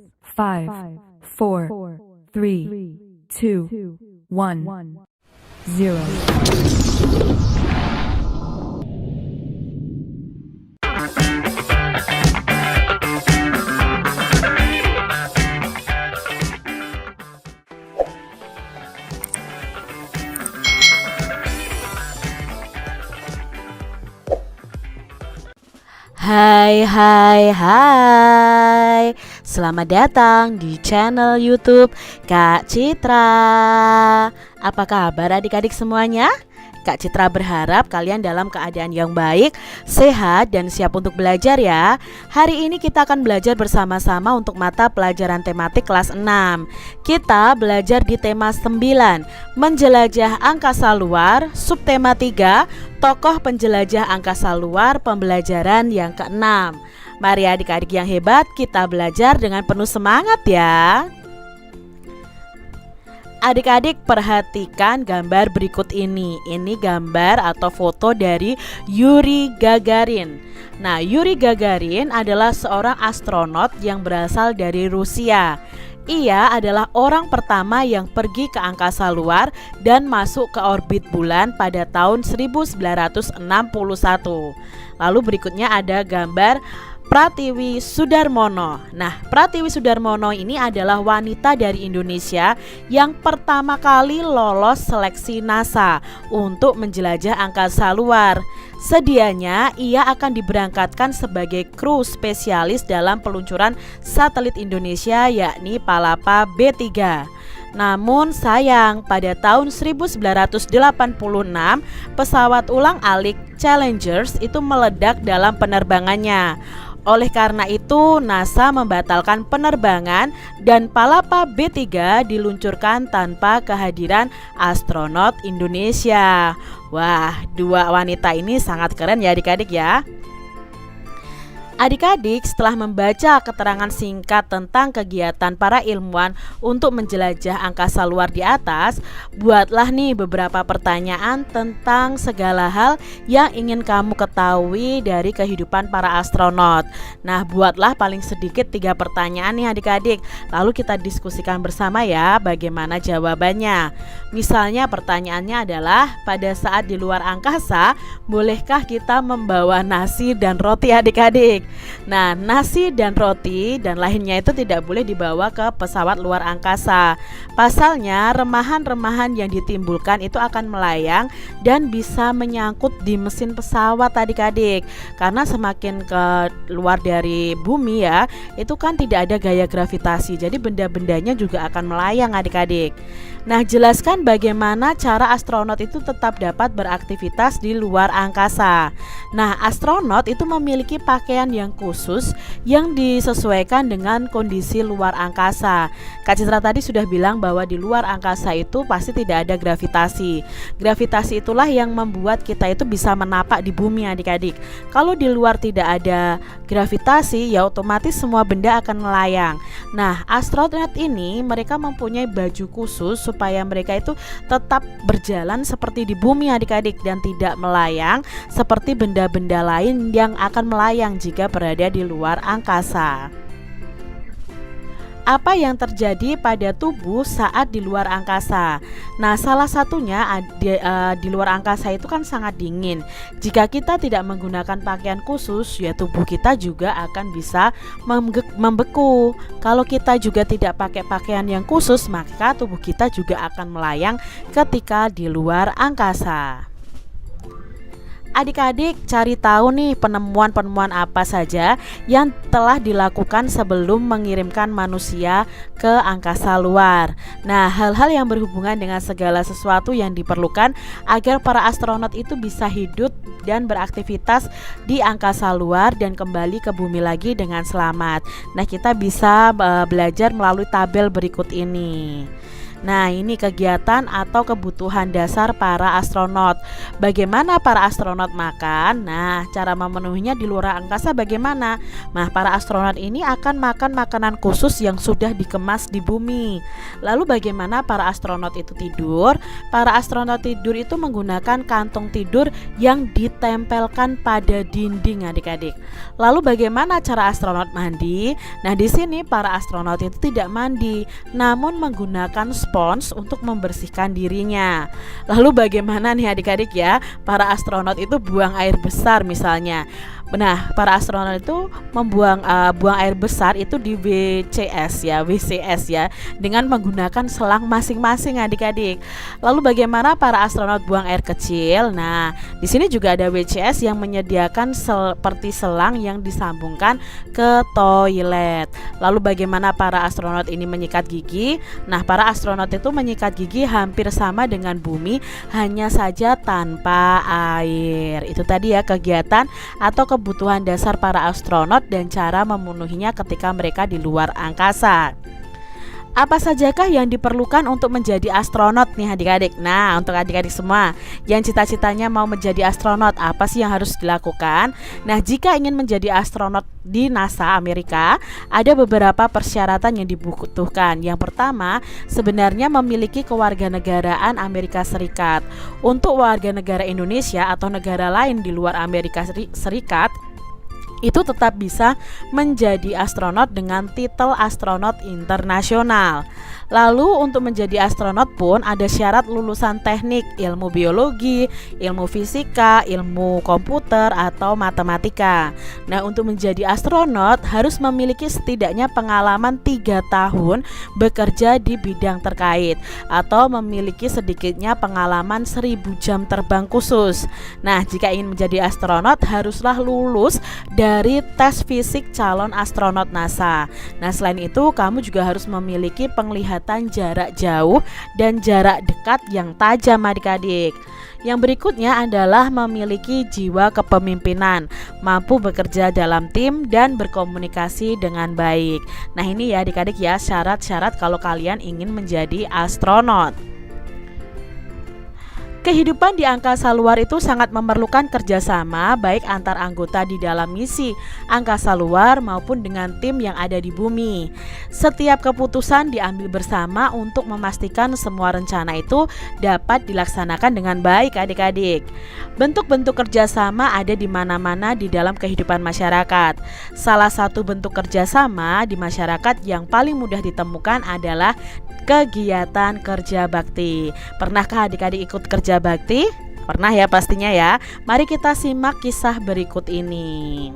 5, 4, 3, 2, 1, 0. Hai, selamat datang di channel YouTube Kak Citra. Apa kabar adik-adik semuanya? Kak Citra berharap kalian dalam keadaan yang baik, sehat, dan siap untuk belajar ya. Hari ini kita akan belajar bersama-sama untuk mata pelajaran tematik kelas 6. Kita belajar di tema 9, menjelajah angkasa luar, subtema 3, tokoh penjelajah angkasa luar, pembelajaran yang ke-6. Mari adik-adik yang hebat, kita belajar dengan penuh semangat ya. Adik-adik perhatikan gambar berikut ini. Ini gambar atau foto dari Yuri Gagarin. Nah, Yuri Gagarin adalah seorang astronot yang berasal dari Rusia. Ia adalah orang pertama yang pergi ke angkasa luar dan masuk ke orbit bulan pada tahun 1961. Lalu berikutnya ada gambar Pratiwi Sudarmono. Nah, Pratiwi Sudarmono ini adalah wanita dari Indonesia yang pertama kali lolos seleksi NASA untuk menjelajah angkasa luar. Sedianya ia akan diberangkatkan sebagai kru spesialis dalam peluncuran satelit Indonesia yakni Palapa B3. Namun sayang, pada tahun 1986 pesawat ulang-alik Challengers itu meledak dalam penerbangannya. Oleh karena itu, NASA membatalkan penerbangan dan Palapa B3 diluncurkan tanpa kehadiran astronot Indonesia. Wah, dua wanita ini sangat keren ya adik-adik ya. Adik-adik, setelah membaca keterangan singkat tentang kegiatan para ilmuwan untuk menjelajah angkasa luar di atas, buatlah nih beberapa pertanyaan tentang segala hal yang ingin kamu ketahui dari kehidupan para astronot. Nah, buatlah paling sedikit 3 pertanyaan nih adik-adik. Lalu kita diskusikan bersama ya bagaimana jawabannya. Misalnya pertanyaannya adalah, pada saat di luar angkasa, bolehkah kita membawa nasi dan roti adik-adik? Nah, nasi dan roti dan lainnya itu tidak boleh dibawa ke pesawat luar angkasa. Pasalnya, remahan-remahan yang ditimbulkan itu akan melayang dan bisa menyangkut di mesin pesawat adik-adik. Karena semakin ke luar dari bumi ya, itu kan tidak ada gaya gravitasi. Jadi benda-bendanya juga akan melayang adik-adik. Nah, jelaskan bagaimana cara astronot itu tetap dapat beraktivitas di luar angkasa. Nah, astronot itu memiliki pakaian yang khusus yang disesuaikan dengan kondisi luar angkasa. Kak Citra tadi sudah bilang bahwa di luar angkasa itu pasti tidak ada gravitasi. Gravitasi itulah yang membuat kita itu bisa menapak di bumi adik-adik. Kalau di luar tidak ada gravitasi, ya otomatis semua benda akan melayang. Nah, astronot ini mereka mempunyai baju khusus supaya mereka itu tetap berjalan seperti di bumi adik-adik dan tidak melayang seperti benda-benda lain yang akan melayang jika berada di luar angkasa. Apa yang terjadi pada tubuh saat di luar angkasa? Nah, salah satunya di luar angkasa itu kan sangat dingin. Jika kita tidak menggunakan pakaian khusus, ya tubuh kita juga akan bisa membeku. Kalau kita juga tidak pakai pakaian yang khusus, maka tubuh kita juga akan melayang ketika di luar angkasa. Adik-adik cari tahu nih penemuan-penemuan apa saja yang telah dilakukan sebelum mengirimkan manusia ke angkasa luar. Nah, hal-hal yang berhubungan dengan segala sesuatu yang diperlukan agar para astronot itu bisa hidup dan beraktivitas di angkasa luar dan kembali ke bumi lagi dengan selamat. Nah, kita bisa belajar melalui tabel berikut ini. Nah, ini kegiatan atau kebutuhan dasar para astronot. Bagaimana para astronot makan? Nah, cara memenuhinya di luar angkasa bagaimana? Nah, para astronot ini akan makan makanan khusus yang sudah dikemas di bumi. Lalu bagaimana para astronot itu tidur? Para astronot tidur itu menggunakan kantong tidur yang ditempelkan pada dinding, adik-adik. Lalu bagaimana cara astronot mandi? Nah, di sini para astronot itu tidak mandi, namun menggunakan spons untuk membersihkan dirinya. Lalu bagaimana nih adik-adik ya? Para astronot itu buang air besar misalnya. Nah, para astronot itu buang air besar itu di WCS ya, dengan menggunakan selang masing-masing adik-adik. Lalu bagaimana para astronot buang air kecil? Nah, di sini juga ada WCS yang menyediakan seperti selang yang disambungkan ke toilet. Lalu bagaimana para astronot ini menyikat gigi? Nah, para astronot itu menyikat gigi hampir sama dengan bumi, hanya saja tanpa air. Itu tadi ya kegiatan atau kebutuhan dasar para astronot dan cara memenuhinya ketika mereka di luar angkasa. Apa sajakah yang diperlukan untuk menjadi astronot nih adik-adik? Nah, untuk adik-adik semua yang cita-citanya mau menjadi astronot, apa sih yang harus dilakukan? Nah, jika ingin menjadi astronot di NASA Amerika, ada beberapa persyaratan yang dibutuhkan. Yang pertama, sebenarnya memiliki kewarganegaraan Amerika Serikat. Untuk warga negara Indonesia atau negara lain di luar Amerika Serikat, itu tetap bisa menjadi astronot dengan titel astronot internasional. Lalu untuk menjadi astronot pun ada syarat lulusan teknik, ilmu biologi, ilmu fisika, ilmu komputer atau matematika. Nah, untuk menjadi astronot harus memiliki setidaknya pengalaman 3 tahun bekerja di bidang terkait atau memiliki sedikitnya pengalaman 1000 jam terbang khusus. Nah, jika ingin menjadi astronot haruslah lulus dari tes fisik calon astronot NASA. Nah, selain itu kamu juga harus memiliki penglihatan jarak jauh dan jarak dekat yang tajam adik-adik. Yang berikutnya adalah memiliki jiwa kepemimpinan, mampu bekerja dalam tim dan berkomunikasi dengan baik. Nah, ini ya adik-adik ya syarat-syarat kalau kalian ingin menjadi astronot. Kehidupan di angkasa luar itu sangat memerlukan kerjasama baik antar anggota di dalam misi angkasa luar maupun dengan tim yang ada di bumi. Setiap keputusan diambil bersama untuk memastikan semua rencana itu dapat dilaksanakan dengan baik adik-adik. Bentuk-bentuk kerjasama ada di mana-mana di dalam kehidupan masyarakat. Salah satu bentuk kerjasama di masyarakat yang paling mudah ditemukan adalah kegiatan kerja bakti. Pernahkah adik-adik ikut kerja bakti? Pernah ya pastinya ya. Mari kita simak kisah berikut ini.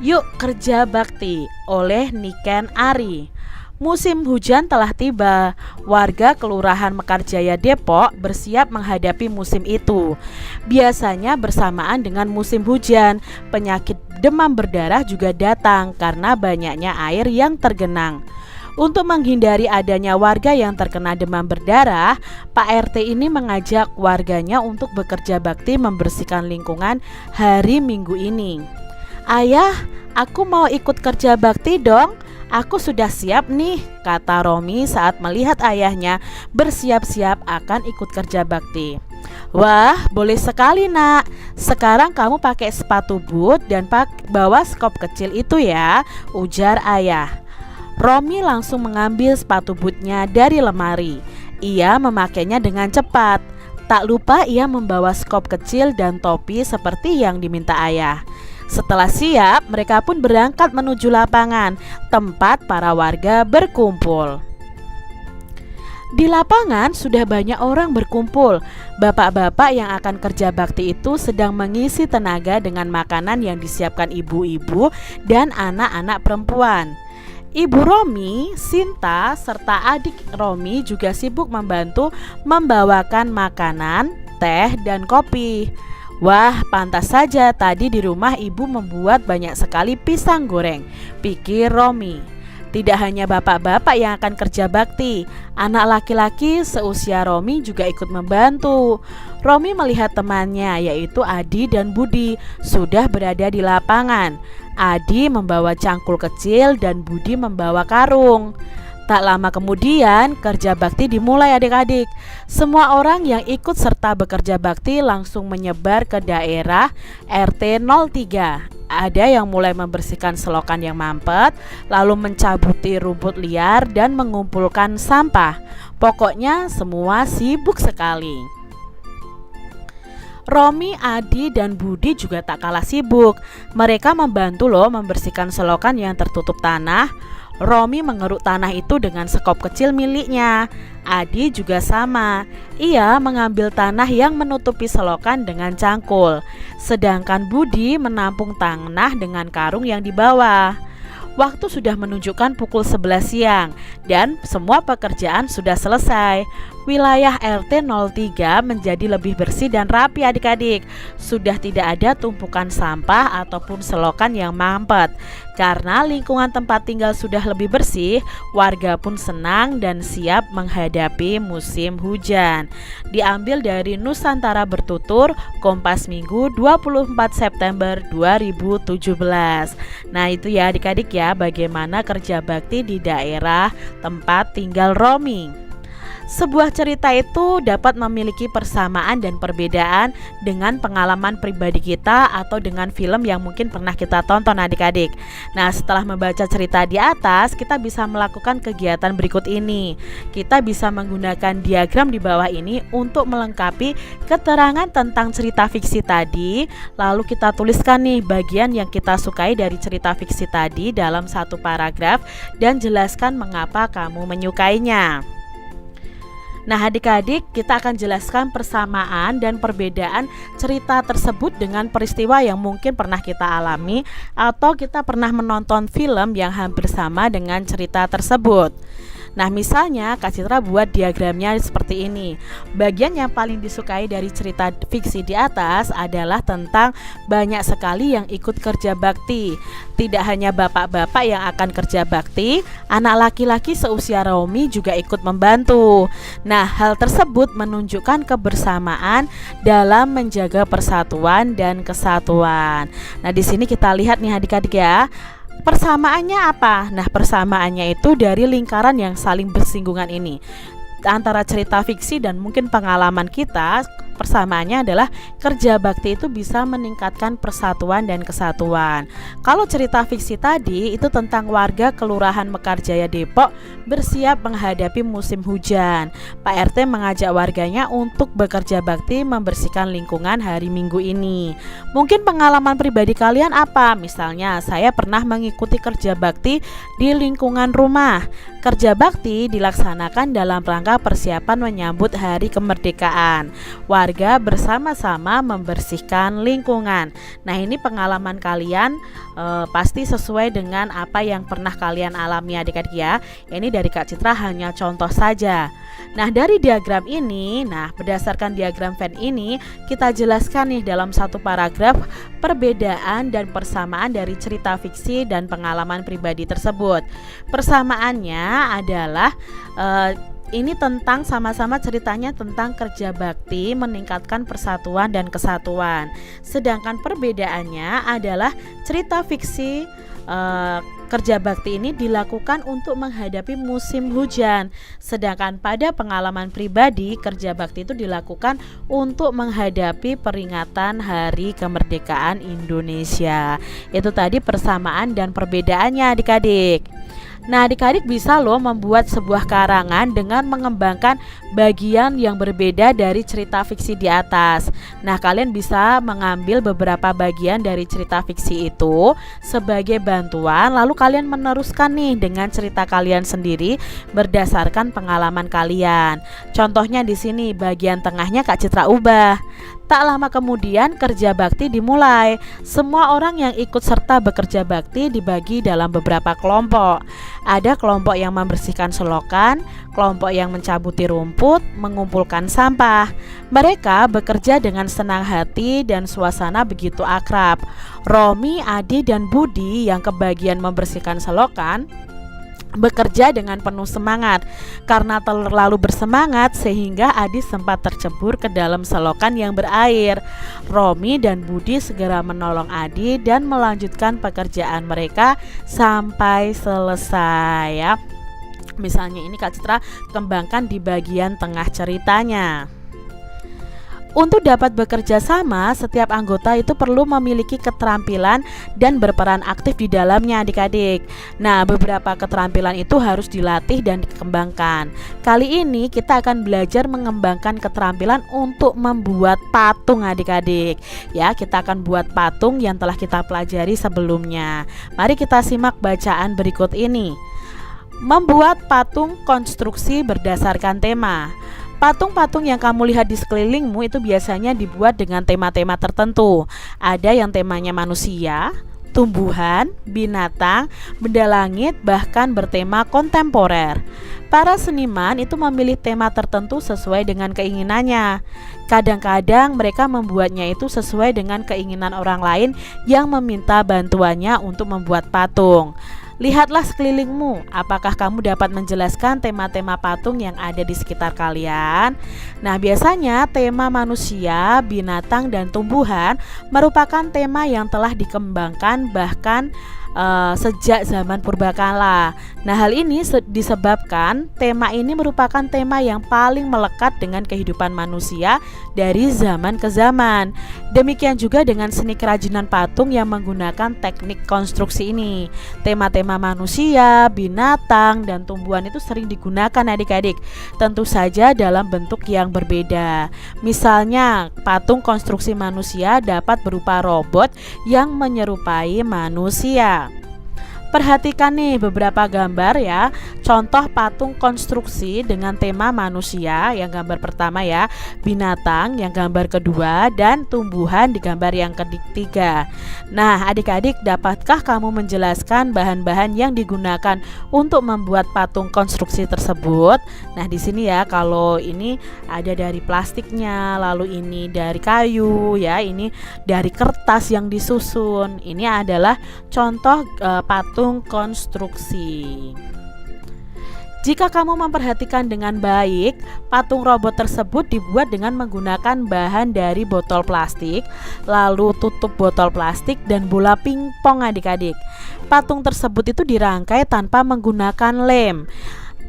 Yuk Kerja Bakti oleh Niken Ari. Musim hujan telah tiba. Warga Kelurahan Mekarjaya Depok bersiap menghadapi musim itu. Biasanya bersamaan dengan musim hujan, penyakit demam berdarah juga datang karena banyaknya air yang tergenang. Untuk menghindari adanya warga yang terkena demam berdarah, Pak RT ini mengajak warganya untuk bekerja bakti membersihkan lingkungan hari Minggu ini. Ayah, aku mau ikut kerja bakti dong. Aku sudah siap nih, kata Romi saat melihat ayahnya bersiap-siap akan ikut kerja bakti. Wah, boleh sekali nak. Sekarang kamu pakai sepatu boot dan bawa skop kecil itu ya, ujar ayah. Romi langsung mengambil sepatu bootnya dari lemari. Ia memakainya dengan cepat. Tak lupa ia membawa skop kecil dan topi seperti yang diminta ayah. Setelah siap, mereka pun berangkat menuju lapangan, tempat para warga berkumpul. Di lapangan sudah banyak orang berkumpul. Bapak-bapak yang akan kerja bakti itu sedang mengisi tenaga dengan makanan yang disiapkan ibu-ibu dan anak-anak perempuan. Ibu Romi, Sinta, serta adik Romi juga sibuk membantu membawakan makanan, teh, dan kopi. Wah, pantas saja tadi di rumah ibu membuat banyak sekali pisang goreng, pikir Romi. Tidak hanya bapak-bapak yang akan kerja bakti, anak laki-laki seusia Romi juga ikut membantu. Romi melihat temannya yaitu Adi dan Budi sudah berada di lapangan. Adi membawa cangkul kecil dan Budi membawa karung. Tak lama kemudian kerja bakti dimulai adik-adik. Semua orang yang ikut serta bekerja bakti langsung menyebar ke daerah RT 03. Ada yang mulai membersihkan selokan yang mampet, lalu mencabuti rumput liar dan mengumpulkan sampah. Pokoknya semua sibuk sekali. Romi, Adi, dan Budi juga tak kalah sibuk. Mereka membantu loh membersihkan selokan yang tertutup tanah. Romi mengeruk tanah itu dengan sekop kecil miliknya. Adi juga sama. Ia mengambil tanah yang menutupi selokan dengan cangkul. Sedangkan Budi menampung tanah dengan karung yang dibawa. Waktu sudah menunjukkan pukul 11 siang dan semua pekerjaan sudah selesai. Wilayah RT 03 menjadi lebih bersih dan rapi adik-adik. Sudah tidak ada tumpukan sampah ataupun selokan yang mampet. Karena lingkungan tempat tinggal sudah lebih bersih, warga pun senang dan siap menghadapi musim hujan. Diambil dari Nusantara Bertutur, Kompas Minggu 24 September 2017. Nah itu ya adik-adik ya, bagaimana kerja bakti di daerah tempat tinggal Romi. Sebuah cerita itu dapat memiliki persamaan dan perbedaan dengan pengalaman pribadi kita atau dengan film yang mungkin pernah kita tonton adik-adik. Nah setelah membaca cerita di atas, kita bisa melakukan kegiatan berikut ini. Kita bisa menggunakan diagram di bawah ini untuk melengkapi keterangan tentang cerita fiksi tadi. Lalu kita tuliskan nih bagian yang kita sukai dari cerita fiksi tadi dalam satu paragraf dan jelaskan mengapa kamu menyukainya. Nah adik-adik, kita akan jelaskan persamaan dan perbedaan cerita tersebut dengan peristiwa yang mungkin pernah kita alami atau kita pernah menonton film yang hampir sama dengan cerita tersebut. Nah misalnya Kak Citra buat diagramnya seperti ini. Bagian yang paling disukai dari cerita fiksi di atas adalah tentang banyak sekali yang ikut kerja bakti. Tidak hanya bapak-bapak yang akan kerja bakti, anak laki-laki seusia Romi juga ikut membantu. Nah hal tersebut menunjukkan kebersamaan dalam menjaga persatuan dan kesatuan. Nah di sini kita lihat nih adik-adik ya. Persamaannya apa? Nah persamaannya itu dari lingkaran yang saling bersinggungan ini antara cerita fiksi dan mungkin pengalaman kita. Persamaannya adalah kerja bakti itu bisa meningkatkan persatuan dan kesatuan. Kalau cerita fiksi tadi itu tentang warga Kelurahan Mekarjaya Depok bersiap menghadapi musim hujan. Pak RT mengajak warganya untuk bekerja bakti membersihkan lingkungan hari Minggu ini. Mungkin pengalaman pribadi kalian apa? Misalnya saya pernah mengikuti kerja bakti di lingkungan rumah. Kerja bakti dilaksanakan dalam rangka persiapan menyambut hari kemerdekaan. Warga bersama-sama membersihkan lingkungan. Nah ini pengalaman kalian pasti sesuai dengan apa yang pernah kalian alami adik-adik ya. Ini dari Kak Citra hanya contoh saja. Nah dari diagram ini, berdasarkan diagram Venn ini kita jelaskan nih dalam satu paragraf perbedaan dan persamaan dari cerita fiksi dan pengalaman pribadi tersebut. Persamaannya adalah ini tentang sama-sama ceritanya tentang kerja bakti meningkatkan persatuan dan kesatuan. Sedangkan perbedaannya adalah cerita fiksi kerja bakti ini dilakukan untuk menghadapi musim hujan. Sedangkan pada pengalaman pribadi kerja bakti itu dilakukan untuk menghadapi peringatan Hari Kemerdekaan Indonesia. Itu tadi persamaan dan perbedaannya adik-adik. Nah adik-adik bisa loh membuat sebuah karangan dengan mengembangkan bagian yang berbeda dari cerita fiksi di atas. Nah kalian bisa mengambil beberapa bagian dari cerita fiksi itu sebagai bantuan, lalu kalian meneruskan nih dengan cerita kalian sendiri berdasarkan pengalaman kalian. Contohnya di sini bagian tengahnya Kak Citra ubah. Tak lama kemudian kerja bakti dimulai. Semua orang yang ikut serta bekerja bakti dibagi dalam beberapa kelompok. Ada kelompok yang membersihkan selokan, kelompok yang mencabuti rumput, mengumpulkan sampah. Mereka bekerja dengan senang hati dan suasana begitu akrab. Romi, Adi, dan Budi yang kebagian membersihkan selokan bekerja dengan penuh semangat. Karena terlalu bersemangat sehingga Adi sempat tercebur ke dalam selokan yang berair. Romi dan Budi segera menolong Adi dan melanjutkan pekerjaan mereka sampai selesai ya. Misalnya ini Kak Citra kembangkan di bagian tengah ceritanya. Untuk dapat bekerja sama, setiap anggota itu perlu memiliki keterampilan dan berperan aktif di dalamnya adik-adik. Nah, beberapa keterampilan itu harus dilatih dan dikembangkan. Kali ini kita akan belajar mengembangkan keterampilan untuk membuat patung adik-adik. Ya, kita akan buat patung yang telah kita pelajari sebelumnya. Mari kita simak bacaan berikut ini. Membuat patung konstruksi berdasarkan tema. Patung-patung yang kamu lihat di sekelilingmu itu biasanya dibuat dengan tema-tema tertentu. Ada yang temanya manusia, tumbuhan, binatang, benda langit, bahkan bertema kontemporer. Para seniman itu memilih tema tertentu sesuai dengan keinginannya. Kadang-kadang mereka membuatnya itu sesuai dengan keinginan orang lain yang meminta bantuannya untuk membuat patung. Lihatlah sekelilingmu, apakah kamu dapat menjelaskan tema-tema patung yang ada di sekitar kalian? Nah, biasanya tema manusia, binatang, dan tumbuhan merupakan tema yang telah dikembangkan bahkan sejak zaman purbakala. Nah, hal ini disebabkan tema ini merupakan tema yang paling melekat dengan kehidupan manusia dari zaman ke zaman. Demikian juga dengan seni kerajinan patung yang menggunakan teknik konstruksi ini. Tema-tema manusia, binatang, dan tumbuhan itu sering digunakan adik-adik, tentu saja dalam bentuk yang berbeda. Misalnya, patung konstruksi manusia dapat berupa robot yang menyerupai manusia. Perhatikan nih beberapa gambar ya. Contoh patung konstruksi dengan tema manusia, yang gambar pertama ya, binatang yang gambar kedua, dan tumbuhan di gambar yang ketiga. Nah, adik-adik, dapatkah kamu menjelaskan bahan-bahan yang digunakan untuk membuat patung konstruksi tersebut? Nah, di sini ya, kalau ini ada dari plastiknya, lalu ini dari kayu ya, ini dari kertas yang disusun. Ini adalah contoh patung konstruksi. Jika kamu memperhatikan dengan baik, patung robot tersebut dibuat dengan menggunakan bahan dari botol plastik, lalu tutup botol plastik, dan bola pingpong adik-adik. Patung tersebut itu dirangkai tanpa menggunakan lem,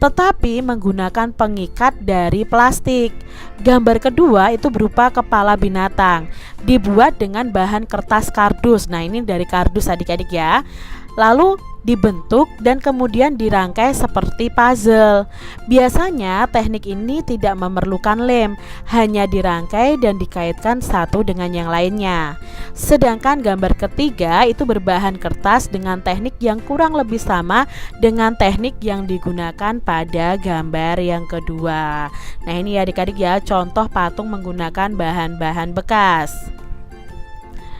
tetapi menggunakan pengikat dari plastik. Gambar kedua itu berupa kepala binatang, dibuat dengan bahan kertas kardus. Nah, ini dari kardus adik-adik ya. Lalu dibentuk dan kemudian dirangkai seperti puzzle. Biasanya teknik ini tidak memerlukan lem, hanya dirangkai dan dikaitkan satu dengan yang lainnya. Sedangkan gambar ketiga itu berbahan kertas dengan teknik yang kurang lebih sama dengan teknik yang digunakan pada gambar yang kedua. Nah, ini adik-adik ya, contoh patung menggunakan bahan-bahan bekas.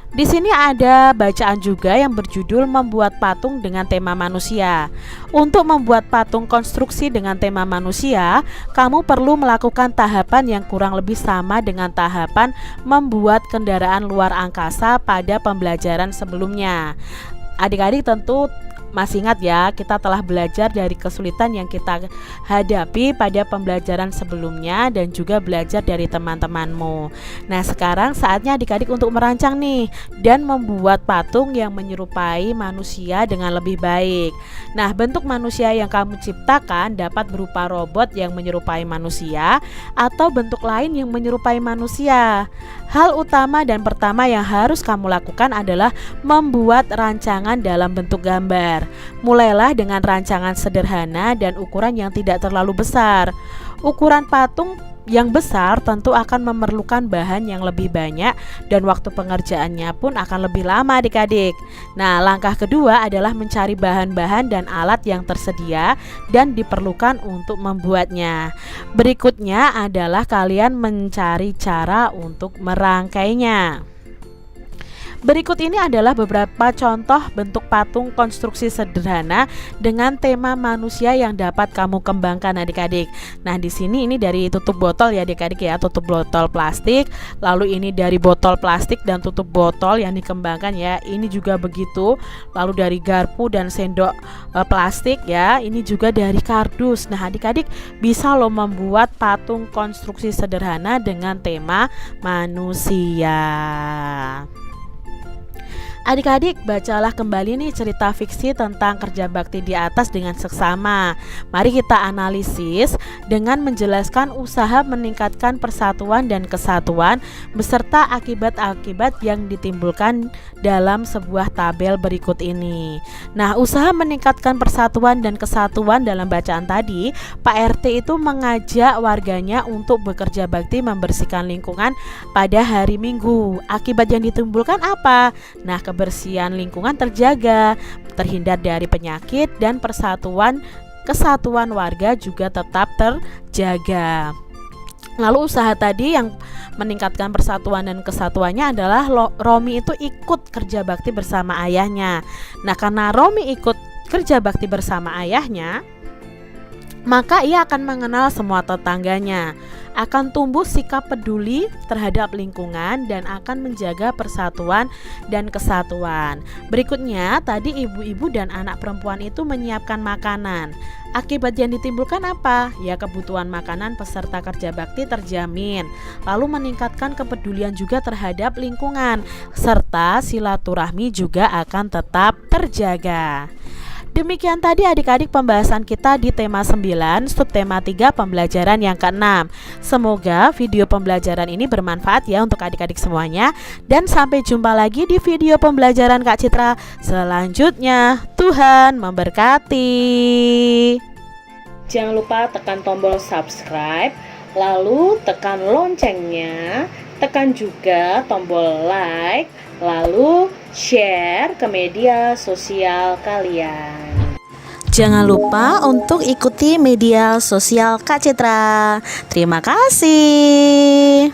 Di sini ada bacaan juga yang berjudul membuat patung dengan tema manusia. Untuk membuat patung konstruksi dengan tema manusia, kamu perlu melakukan tahapan yang kurang lebih sama dengan tahapan membuat kendaraan luar angkasa pada pembelajaran sebelumnya. Adik-adik tentu masih ingat ya, kita telah belajar dari kesulitan yang kita hadapi pada pembelajaran sebelumnya dan juga belajar dari teman-temanmu. Nah, sekarang saatnya adik-adik untuk merancang nih dan membuat patung yang menyerupai manusia dengan lebih baik. Nah, bentuk manusia yang kamu ciptakan dapat berupa robot yang menyerupai manusia atau bentuk lain yang menyerupai manusia. Hal utama dan pertama yang harus kamu lakukan adalah membuat rancangan dalam bentuk gambar. Mulailah dengan rancangan sederhana dan ukuran yang tidak terlalu besar. Ukuran patung yang besar tentu akan memerlukan bahan yang lebih banyak dan waktu pengerjaannya pun akan lebih lama adik-adik. Nah, langkah kedua adalah mencari bahan-bahan dan alat yang tersedia dan diperlukan untuk membuatnya. Berikutnya adalah kalian mencari cara untuk merangkainya. Berikut ini adalah beberapa contoh bentuk patung konstruksi sederhana dengan tema manusia yang dapat kamu kembangkan adik-adik. Nah, di sini ini dari tutup botol ya adik-adik ya, tutup botol plastik. Lalu ini dari botol plastik dan tutup botol yang dikembangkan ya. Ini juga begitu. Lalu dari garpu dan sendok plastik ya. Ini juga dari kardus. Nah, adik-adik bisa loh membuat patung konstruksi sederhana dengan tema manusia. Adik-adik, bacalah kembali nih cerita fiksi tentang kerja bakti di atas dengan seksama. Mari kita analisis dengan menjelaskan usaha meningkatkan persatuan dan kesatuan beserta akibat-akibat yang ditimbulkan dalam sebuah tabel berikut ini. Nah, usaha meningkatkan persatuan dan kesatuan dalam bacaan tadi, Pak RT itu mengajak warganya untuk bekerja bakti membersihkan lingkungan pada hari Minggu. Akibat yang ditimbulkan apa? Nah, kebersihan lingkungan terjaga, terhindar dari penyakit, dan kesatuan warga juga tetap terjaga. Lalu usaha tadi yang meningkatkan persatuan dan kesatuannya adalah Romi itu ikut kerja bakti bersama ayahnya. Nah, karena Romi ikut kerja bakti bersama ayahnya, maka ia akan mengenal semua tetangganya, akan tumbuh sikap peduli terhadap lingkungan, dan akan menjaga persatuan dan kesatuan. Berikutnya, tadi ibu-ibu dan anak perempuan itu menyiapkan makanan. Akibat yang ditimbulkan apa? Ya, kebutuhan makanan peserta kerja bakti terjamin. Lalu meningkatkan kepedulian juga terhadap lingkungan, serta silaturahmi juga akan tetap terjaga. Demikian tadi adik-adik pembahasan kita di tema 9, subtema 3 pembelajaran yang ke-6. Semoga video pembelajaran ini bermanfaat ya untuk adik-adik semuanya. Dan sampai jumpa lagi di video pembelajaran Kak Citra selanjutnya. Tuhan memberkati. Jangan lupa tekan tombol subscribe, lalu tekan loncengnya, tekan juga tombol like, lalu share ke media sosial kalian. Jangan lupa untuk ikuti media sosial Kak Citra. Terima kasih.